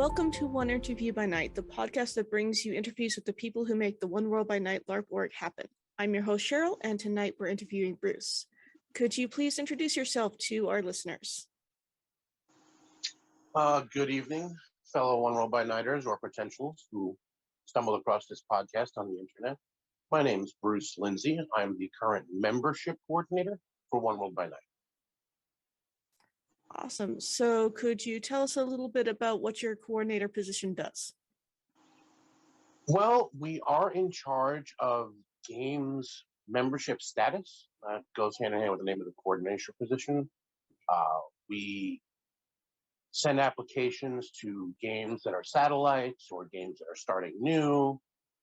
Welcome to One Interview by Night, the podcast that brings you interviews with the people who make the One World by Night LARP org happen. I'm your host, Cheryl, and tonight we're interviewing Bruce. Could you please introduce yourself to our listeners? Good evening, fellow One World by Nighters or potentials who stumbled across this podcast on the internet. My name is Bruce Lindsay. I'm the current membership coordinator for One World by Night. Awesome. So could you tell us a little bit about what your coordinator position does? Well, we are in charge of games membership status. That goes hand in hand with the name of the coordination position. We send applications to games that are satellites or games that are starting new.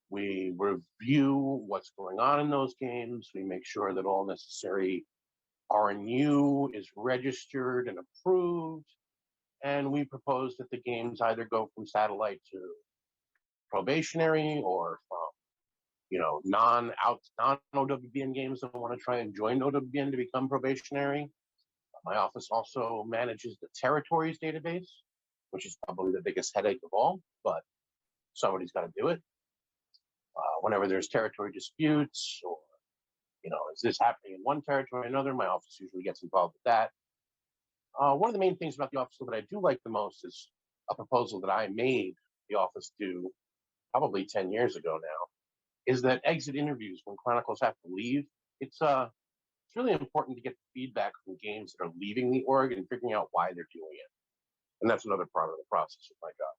We review what's going on in those games. We make sure that all necessary RNU is registered and approved. And we propose that the games either go from satellite to probationary or from, non-OWbN games that want to try and join OWbN to become probationary. My office also manages the territories database, which is probably the biggest headache of all, but somebody's got to do it. Whenever there's territory disputes or, is this happening in one territory or another, my office usually gets involved with that. One of the main things about the office that I do like the most is a proposal that I made the office do probably 10 years ago now, is that exit interviews when Chronicles have to leave. It's really important to get feedback from games that are leaving the org and figuring out why they're doing it. And that's another part of the process of my job.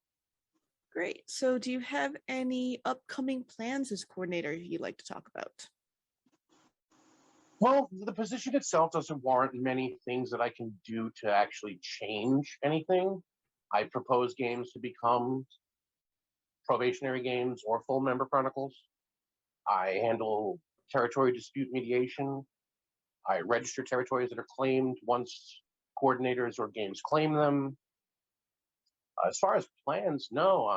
Great. So do you have any upcoming plans as coordinator you'd like to talk about? Well, the position itself doesn't warrant many things that I can do to actually change anything. I propose games to become probationary games or full member chronicles. I handle territory dispute mediation. I register territories that are claimed once coordinators or games claim them. As far as plans, no.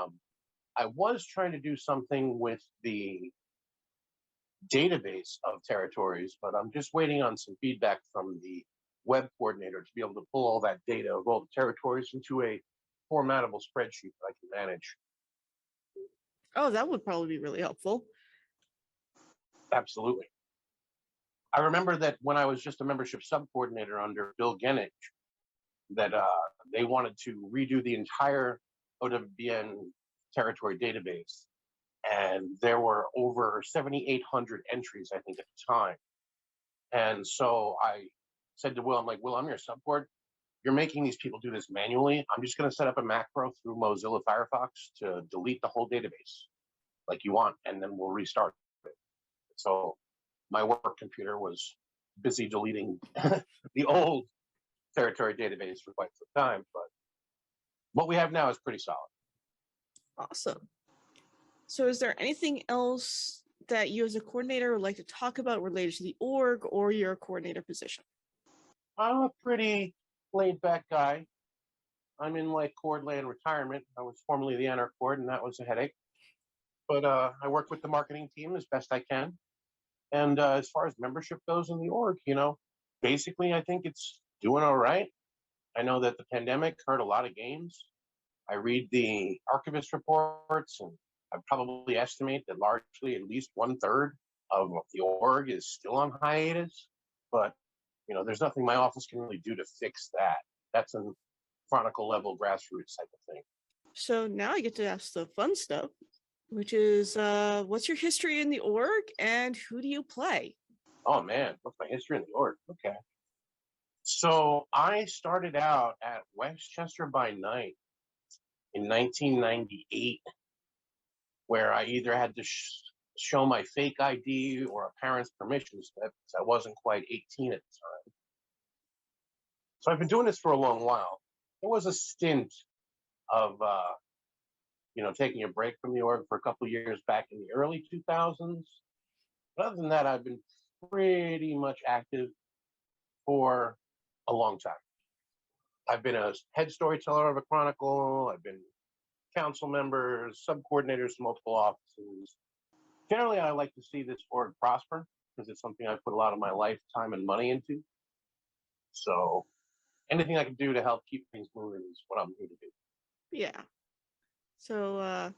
I was trying to do something with the database of territories, but I'm just waiting on some feedback from the web coordinator to be able to pull all that data of all the territories into a formatable spreadsheet that I can manage. Oh, that would probably be really helpful. Absolutely. I remember that when I was just a membership sub-coordinator under Bill Genich, that they wanted to redo the entire OWbN territory database. And there were over 7,800 entries, I think, at the time. And so I said to Will, I'm like, Will, I'm your sub-coord. You're making these people do this manually. I'm just going to set up a macro through Mozilla Firefox to delete the whole database like you want, and then we'll restart it. So my work computer was busy deleting the old territory database for quite some time, but what we have now is pretty solid. Awesome. So is there anything else that you as a coordinator would like to talk about related to the org or your coordinator position? I'm a pretty laid-back guy. I'm in Cord Land retirement. I was formerly the NR Cord, and that was a headache. But I work with the marketing team as best I can. And as far as membership goes in the org, basically I think it's doing all right. I know that the pandemic hurt a lot of games. I read the archivist reports, and I probably estimate that largely at least 1/3 of the org is still on hiatus. But, there's nothing my office can really do to fix that. That's a chronicle level grassroots type of thing. So now I get to ask the fun stuff, which is what's your history in the org and who do you play? Oh man, what's my history in the org? Okay. So I started out at Westchester by Night in 1998, where I either had to show my fake ID or a parent's permission slip because I wasn't quite 18 at the time. So I've been doing this for a long while. There was a stint of, taking a break from the org for a couple of years back in the early 2000s. But other than that, I've been pretty much active for a long time. I've been a head storyteller of a chronicle. I've been council member, sub-coordinators, multiple offices. Generally, I like to see this org prosper because it's something I've put a lot of my life, time, and money into. So anything I can do to help keep things moving is what I'm here to do. Yeah. So,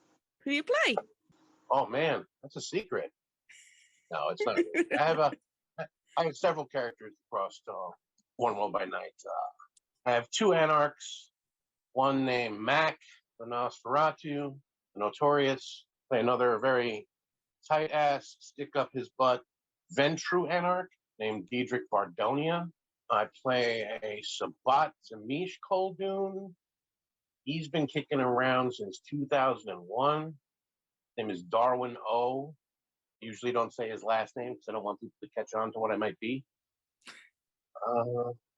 who do you play? Oh man, that's a secret. No, it's not. Really. I have several characters across One World by Night. I have two Anarchs, one named Mac, the Nosferatu, the Notorious. Play another very tight ass, stick up his butt, Ventru Anarch named Diedrich Bardonia. I play a Sabat Zamish Koldun. He's been kicking around since 2001. His name is Darwin O. Usually don't say his last name because I don't want people to catch on to what I might be.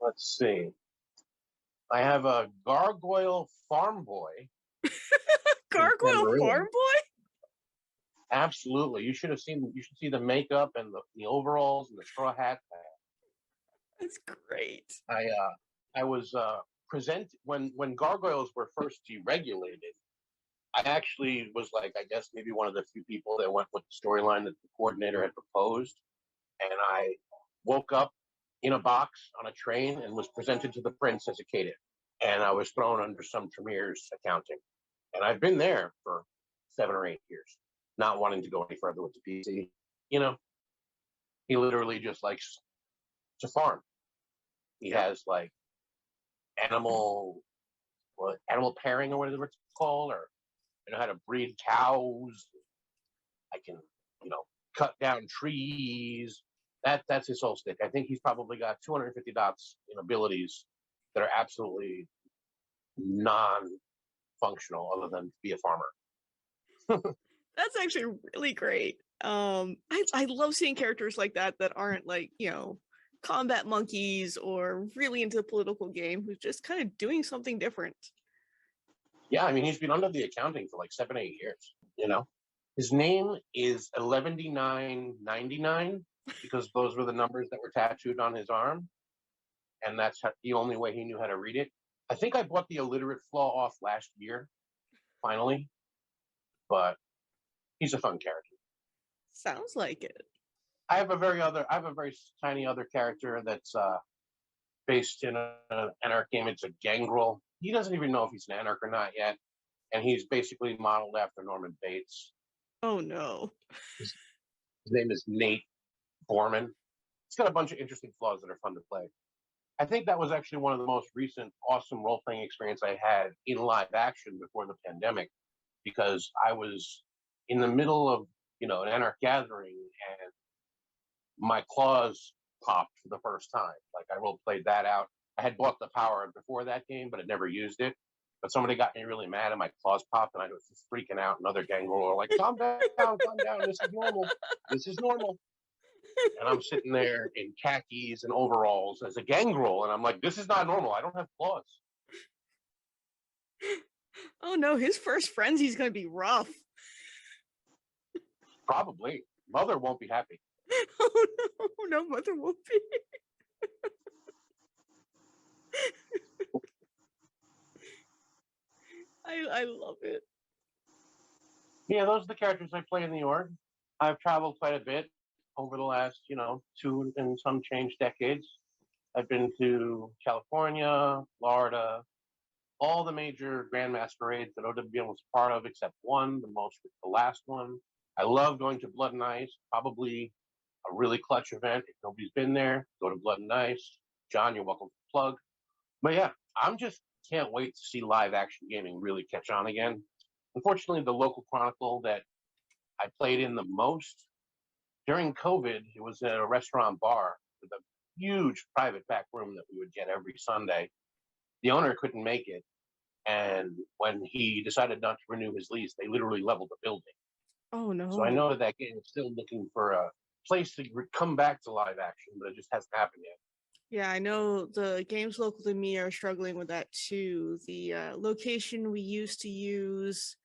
Let's see. I have a Gargoyle Farm Boy. Gargoyle Farm Boy? Absolutely. You should see the makeup and the overalls and the straw hat. That's great. I was present when gargoyles were first deregulated. I actually was like, I guess maybe one of the few people that went with the storyline that the coordinator had proposed. And I woke up in a box on a train and was presented to the prince as a cadet. And I was thrown under some Tremere's accounting. And I've been there for 7 or 8 years, not wanting to go any further with the PC. You know, he literally just likes to farm. He has like animal pairing or whatever it's called, or I know how to breed cows. I can, cut down trees. That's his whole stick. I think he's probably got 250 dots in abilities that are absolutely non-functional other than to be a farmer. That's actually really great. I love seeing characters like that aren't like, combat monkeys or really into the political game, who's just kind of doing something different. Yeah, I mean, he's been under the accounting for like 7, 8 years, His name is 119999 because those were the numbers that were tattooed on his arm. And that's the only way he knew how to read it. I think I bought the illiterate flaw off last year, finally. But he's a fun character. Sounds like it. I have a very tiny other character that's based in an Anarch game. It's a Gangrel. He doesn't even know if he's an Anarch or not yet. And he's basically modeled after Norman Bates. Oh, no. His name is Nate Borman. He's got a bunch of interesting flaws that are fun to play. I think that was actually one of the most recent awesome role-playing experience I had in live action before the pandemic, because I was in the middle of, an Anarch gathering and my claws popped for the first time. Like I role-played that out. I had bought the power before that game, but had never used it. But somebody got me really mad and my claws popped and I was just freaking out. And other gangrel were like, calm down, this is normal. This is normal. And I'm sitting there in khakis and overalls as a gangrel. And I'm like, this is not normal. I don't have claws. Oh no, his first frenzy's going to be rough. Probably. Mother won't be happy. Oh no, Mother won't be. I love it. Yeah, those are the characters I play in the org. I've traveled quite a bit over the last, 2 and some change decades. I've been to California, Florida, all the major Grand Masquerades that OWbN was part of, except one, the last one. I love going to Blood and Ice, probably a really clutch event. If nobody's been there, go to Blood and Ice. John, you're welcome to plug. But yeah, can't wait to see live action gaming really catch on again. Unfortunately, the local chronicle that I played in the most during COVID, it was at a restaurant bar with a huge private back room that we would get every Sunday. The owner couldn't make it. And when he decided not to renew his lease, they literally leveled the building. Oh, no. So I know that game is still looking for a place to come back to live action, but it just hasn't happened yet. Yeah, I know the games local to me are struggling with that too. The location we used to use,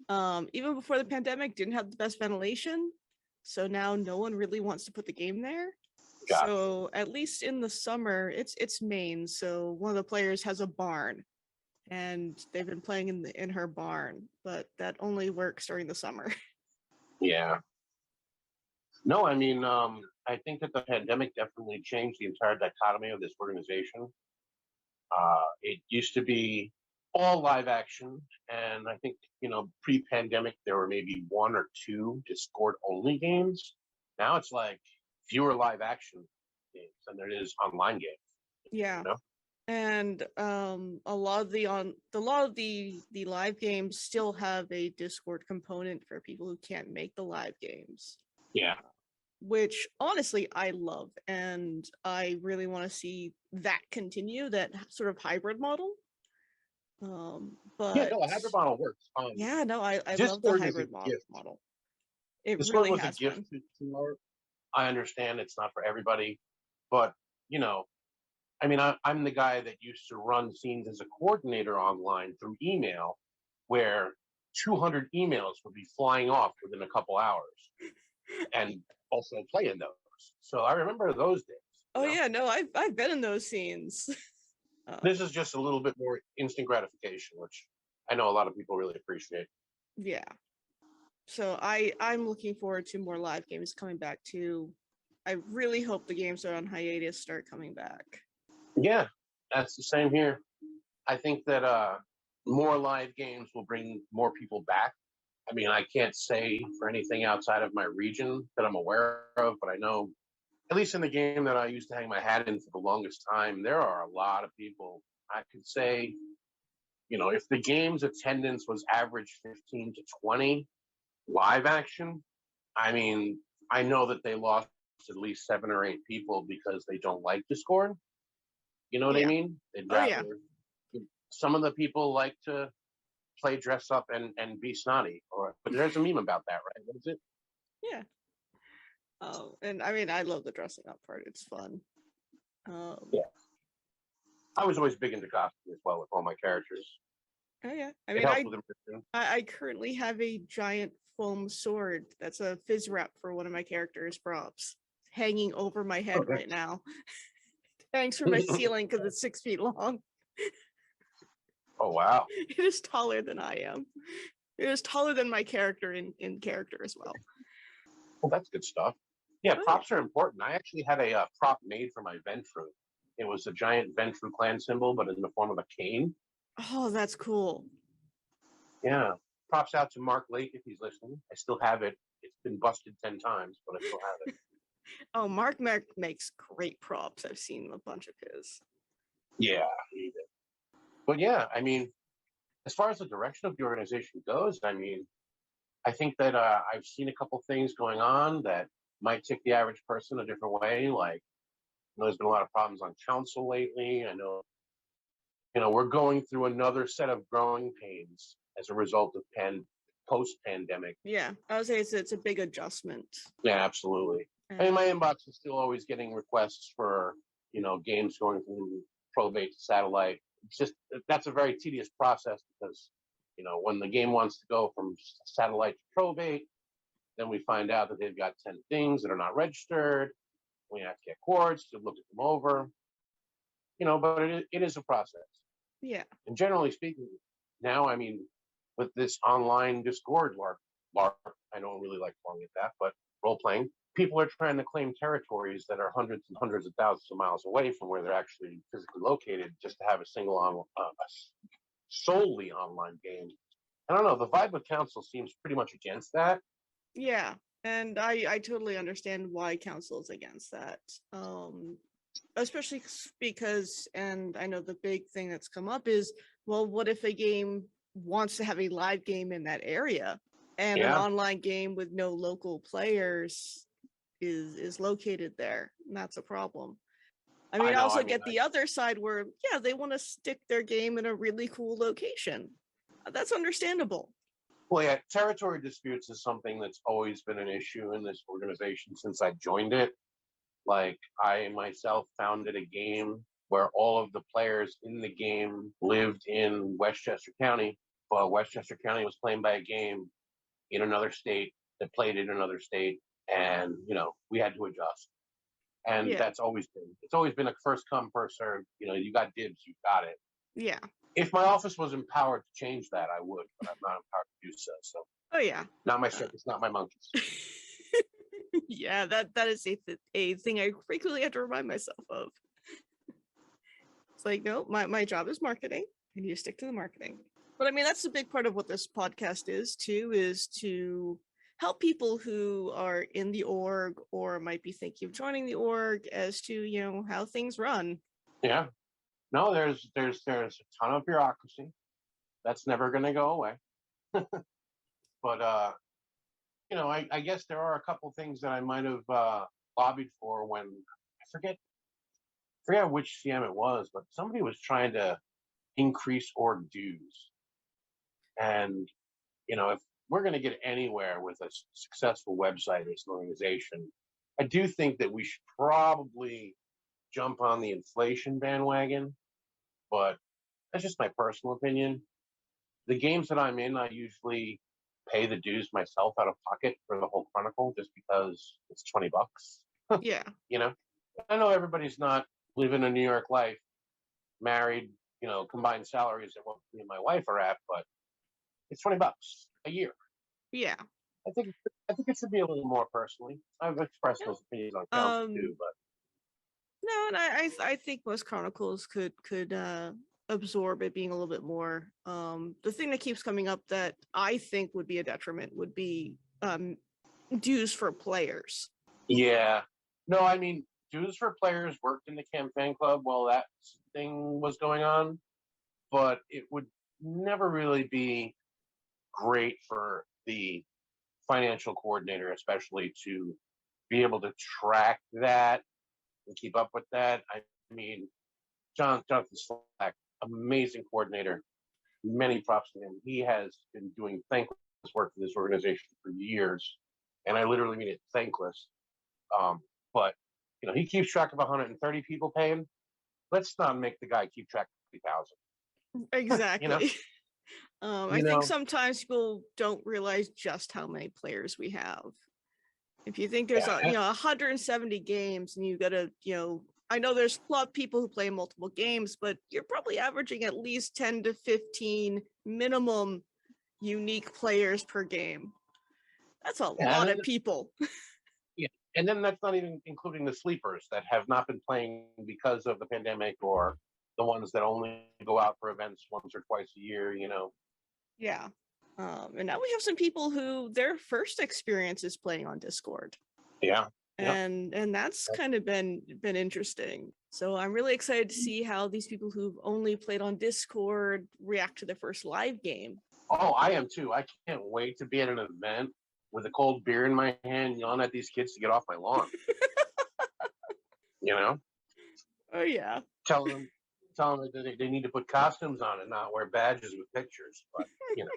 even before the pandemic, didn't have the best ventilation. So now no one really wants to put the game there. Gotcha. So at least in the summer, it's Maine. So one of the players has a barn, and they've been playing in her barn, but that only works during the summer. Yeah. No, I mean, I think that the pandemic definitely changed the entire dichotomy of this organization. It used to be all live action. And I think, pre-pandemic, there were maybe one or two Discord only games. Now it's like fewer live action games than there is online games. Yeah. You know? And a lot of the live games still have a Discord component for people who can't make the live games. Yeah. Which honestly I love, and I really want to see that continue, that sort of hybrid model. But yeah, no, a hybrid model works. Yeah, no, I love the Discord is a hybrid gift. model. It Discord really was a has gift been. to our. I understand it's not for everybody, but I'm the guy that used to run scenes as a coordinator online through email, where 200 emails would be flying off within a couple hours, and also playing those. So I remember those days. Oh yeah, no, I've been in those scenes. This is just a little bit more instant gratification, which I know a lot of people really appreciate. Yeah. So I'm looking forward to more live games coming back too. I really hope the games that are on hiatus start coming back. Yeah, that's the same here. I think that more live games will bring more people back. I mean, I can't say for anything outside of my region that I'm aware of, but I know, at least in the game that I used to hang my hat in for the longest time, there are a lot of people. I could say, if the game's attendance was average 15 to 20 live action, I mean, I know that they lost at least 7 or 8 people because they don't like Discord. You know what I mean? They'd Oh yeah. rather. Some of the people like to play dress up and be snotty, but there's a meme about that, right? What is it? Yeah. Oh, and I mean, I love the dressing up part. It's fun. Yeah. I was always big into costume as well with all my characters. Oh yeah. I It mean, helped with immersion. I currently have a giant foam sword that's a fizz wrap for one of my characters' props hanging over my head right now. Thanks for my ceiling because it's 6 feet long. Oh wow. It is taller than I am. It is taller than my character in character as well. Well, that's good stuff. Yeah, props are important. I actually had a prop made for my Ventru. It was a giant Ventru clan symbol, but in the form of a cane. Oh, that's cool. Yeah. Props out to Mark Lake if he's listening. I still have it. It's been busted 10 times, but I still have it. Oh, Mark makes great props. I've seen a bunch of his. Yeah, he did. But yeah, I mean, as far as the direction of the organization goes, I mean, I think that I've seen a couple things going on that might tick the average person a different way. Like, there's been a lot of problems on council lately. I know, we're going through another set of growing pains as a result of post-pandemic. Yeah, I would say it's a big adjustment. Yeah, absolutely. I mean, my inbox is still always getting requests for, games going from probate to satellite. It's just, that's a very tedious process because, when the game wants to go from satellite to probate, then we find out that they've got 10 things that are not registered. We have to get courts to look at them over, but it is a process. Yeah. And generally speaking, now, I mean, with this online Discord LARP, I don't really like calling it that, but role playing, people are trying to claim territories that are hundreds and hundreds of thousands of miles away from where they're actually physically located just to have a single solely online game. I don't know, the vibe with council seems pretty much against that. Yeah, and I totally understand why council is against that. Especially because, and I know the big thing that's come up is, well, what if a game wants to have a live game in that area and an online game with no local players is located there? And that's a problem. I mean, I also get the other side where, yeah, they want to stick their game in a really cool location. That's understandable. Well, yeah, territory disputes is something that's always been an issue in this organization since I joined it. Like, I myself founded a game where all of the players in the game lived in Westchester County, but Westchester County was playing by a game in another state that played in another state, and, we had to adjust. And it's always been a first come, first serve. You got dibs, you got it. Yeah. If my office was empowered to change that, I would, but I'm not empowered to do so. So. Oh yeah. Not my circus, not my monkeys. Yeah, that is a thing I frequently have to remind myself of. It's like, no, my job is marketing. You need to stick to the marketing. But I mean, that's a big part of what this podcast is too, is to help people who are in the org or might be thinking of joining the org as to, you know, how things run. Yeah. No, there's a ton of bureaucracy. That's never going to go away. But you know, I guess there are a couple things that I might have lobbied for when I forget which CM it was, but somebody was trying to increase org dues. And you know, if we're going to get anywhere with a successful website as an organization, I do think that we should probably jump on the inflation bandwagon. But that's just my personal opinion. The games that I'm in, I usually pay the dues myself out of pocket for the whole Chronicle just because it's $20. Yeah. You know, I know everybody's not living a New York life, married, you know, combined salaries at what me and my wife are at, but it's $20 a year. Yeah. I think it should be a little more personally. I've expressed those opinions on council too, but no, and I think most Chronicles could absorb it being a little bit more. The thing that keeps coming up that I think would be a detriment would be dues for players. yeah. No, I mean, dues for players worked in the campaign club while that thing was going on, but it would never really be great for the financial coordinator, especially to be able to track that and keep up with that. I mean, Jonathan Slack, amazing coordinator. Many props to him. He has been doing thankless work for this organization for years, and I literally mean it thankless. But you know, he keeps track of 130 people paying. Let's not make the guy keep track of 3,000. Exactly. You know, I think sometimes people don't realize just how many players we have. If you think there's 170 games and you gotta, you know, I know there's a lot of people who play multiple games, but you're probably averaging at least 10 to 15 minimum unique players per game. That's a lot of people. Yeah, and then that's not even including the sleepers that have not been playing because of the pandemic, or the ones that only go out for events once or twice a year. You know. Yeah. And now we have some people who their first experience is playing on Discord. Yeah. And that's kind of been interesting. So I'm really excited to see how these people who've only played on Discord react to their first live game. Oh, I am too. I can't wait to be at an event with a cold beer in my hand, yelling at these kids to get off my lawn. You know? Oh yeah. Telling them that they need to put costumes on and not wear badges with pictures. But you know,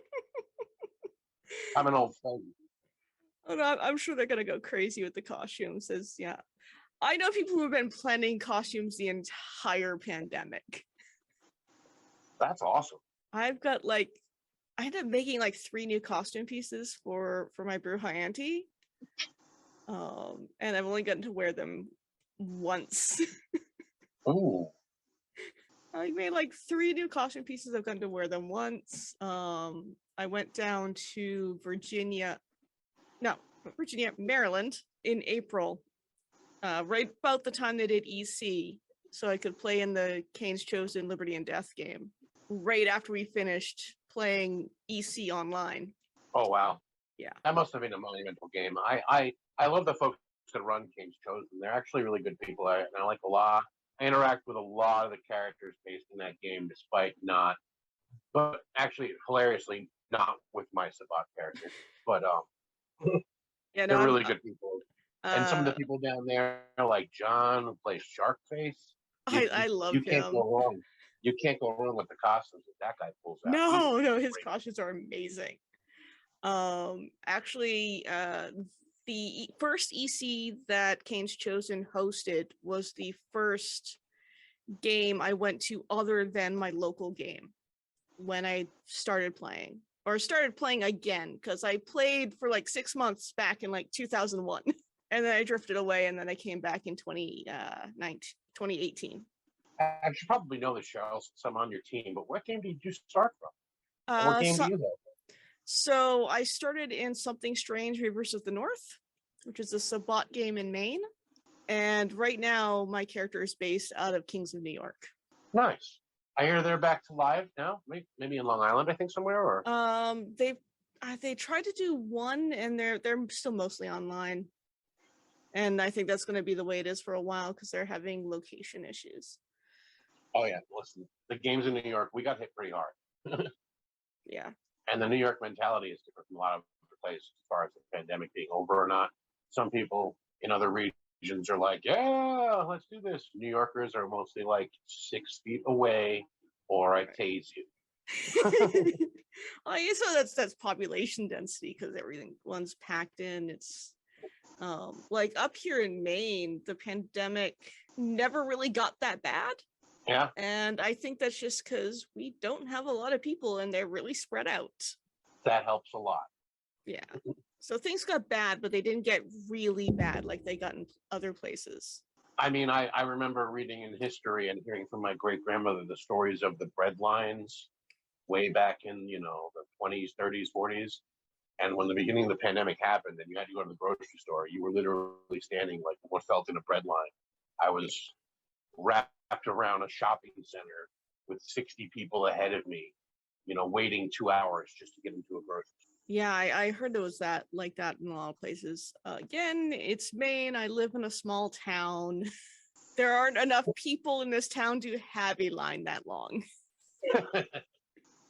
I'm an old friend. Oh, no, I'm sure they're gonna go crazy with the costumes. As yeah, I know people who have been planning costumes the entire pandemic. That's awesome. I've got I ended up making 3 new costume pieces for my Bruja auntie. And I've only gotten to wear them once. Ooh. I made 3 new costume pieces. I've gotten to wear them once. I went down to Maryland in April, right about the time they did EC, so I could play in the Kane's Chosen Liberty and Death game right after we finished playing EC online. Oh wow. Yeah. That must have been a monumental game. I love the folks that run Kane's Chosen. They're actually really good people. I like a lot. I interact with a lot of the characters based in that game, but actually hilariously not with my Sabat character. But yeah, they're really good people. And some of the people down there, like John, who plays Sharkface. I love him. Can't go wrong. You can't go wrong with the costumes that guy pulls out. No, his costumes are amazing. Actually, the first EC that Kane's Chosen hosted was the first game I went to other than my local game when I started playing again, because I played for 6 months back in 2001 and then I drifted away and then I came back in 2018. I should probably know this, Cheryl, since I'm on your team, but what game did you start from? What game do you have? So I started in Something Strange Rivers of the North, which is a Sabat game in Maine. And right now my character is based out of Kings of New York. Nice. I hear they're back to live now. Maybe in Long Island, I think somewhere. Or They tried to do one, and they're still mostly online. And I think that's going to be the way it is for a while because they're having location issues. oh yeah, listen, the games in New York, we got hit pretty hard. Yeah. And the New York mentality is different from a lot of other places as far as the pandemic being over or not. Some people in other regions are like, yeah, let's do this. New Yorkers are mostly like 6 feet away or I tase you. I guess so that's population density because everyone's packed in. It's like up here in Maine, the pandemic never really got that bad. Yeah. And I think that's just because we don't have a lot of people and they're really spread out. That helps a lot. Yeah. So things got bad, but they didn't get really bad like they got in other places. I mean, I remember reading in history and hearing from my great grandmother the stories of the bread lines way back in, the 20s, 30s, 40s. And when the beginning of the pandemic happened and you had to go to the grocery store, you were literally standing like what felt in a bread line. I was wrapped around a shopping center with 60 people ahead of me, waiting 2 hours just to get into a grocery store. Yeah, I heard there was that like that in a lot of places. Again, it's Maine. I live in a small town. There aren't enough people in this town to have a line that long.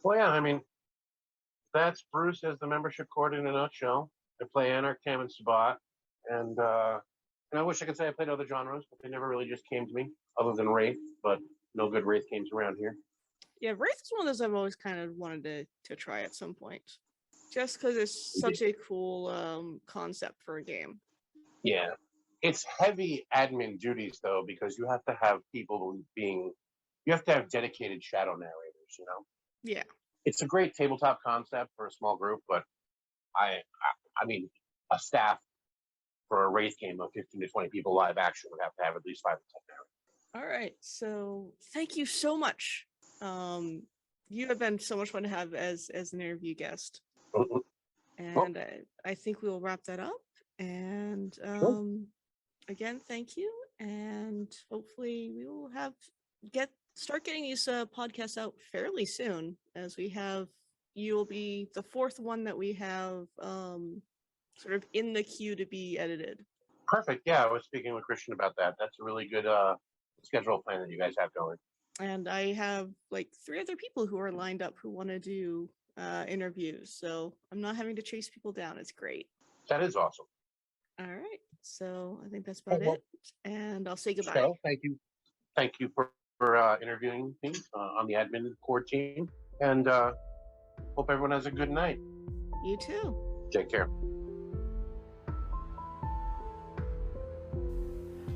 Well, yeah, I mean, that's Bruce as the membership court in a nutshell. I play Anarch, Tam, and Sabat. And I wish I could say I played other genres, but they never really just came to me, other than Wraith, but no good Wraith games around here. Yeah, Wraith is one of those I've always kind of wanted to try at some point. Just because it's such a cool concept for a game. Yeah. It's heavy admin duties, though, because you have to have people you have to have dedicated shadow narrators, Yeah. It's a great tabletop concept for a small group, but I mean, a staff for a Wraith game of 15 to 20 people live action would have to have at least 5 to 10 narrators. All right. So thank you so much. You have been so much fun to have as an interview guest. And I think we'll wrap that up. And again, thank you. And hopefully we will start getting these podcasts out fairly soon, as you'll be the fourth one that we have sort of in the queue to be edited. Perfect. Yeah, I was speaking with Christian about that. That's a really good schedule plan that you guys have going. And I have like 3 other people who are lined up who want to do interviews, so I'm not having to chase people down. It's great. That is awesome. All right, so I think that's about it, and I'll say goodbye. So, thank you for interviewing me on the admin core team, and hope everyone has a good night. You too. Take care.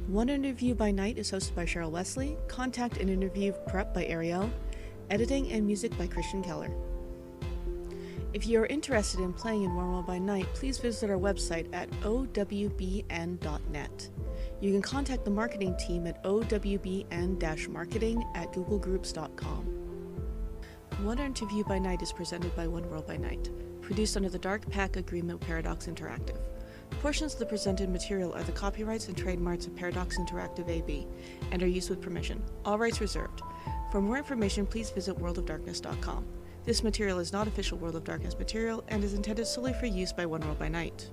One Interview by Night is hosted by Cheryl Wesley, contact and interview prep by Ariel, editing and music by Christian Keller. If you are interested in playing in One World by Night, please visit our website at OWbN.net. You can contact the marketing team at OWbN-marketing@googlegroups.com. One Interview by Night is presented by One World by Night, produced under the Dark Pack Agreement with Paradox Interactive. Portions of the presented material are the copyrights and trademarks of Paradox Interactive AB and are used with permission. All rights reserved. For more information, please visit worldofdarkness.com. This material is not official World of Darkness material and is intended solely for use by One World by Night.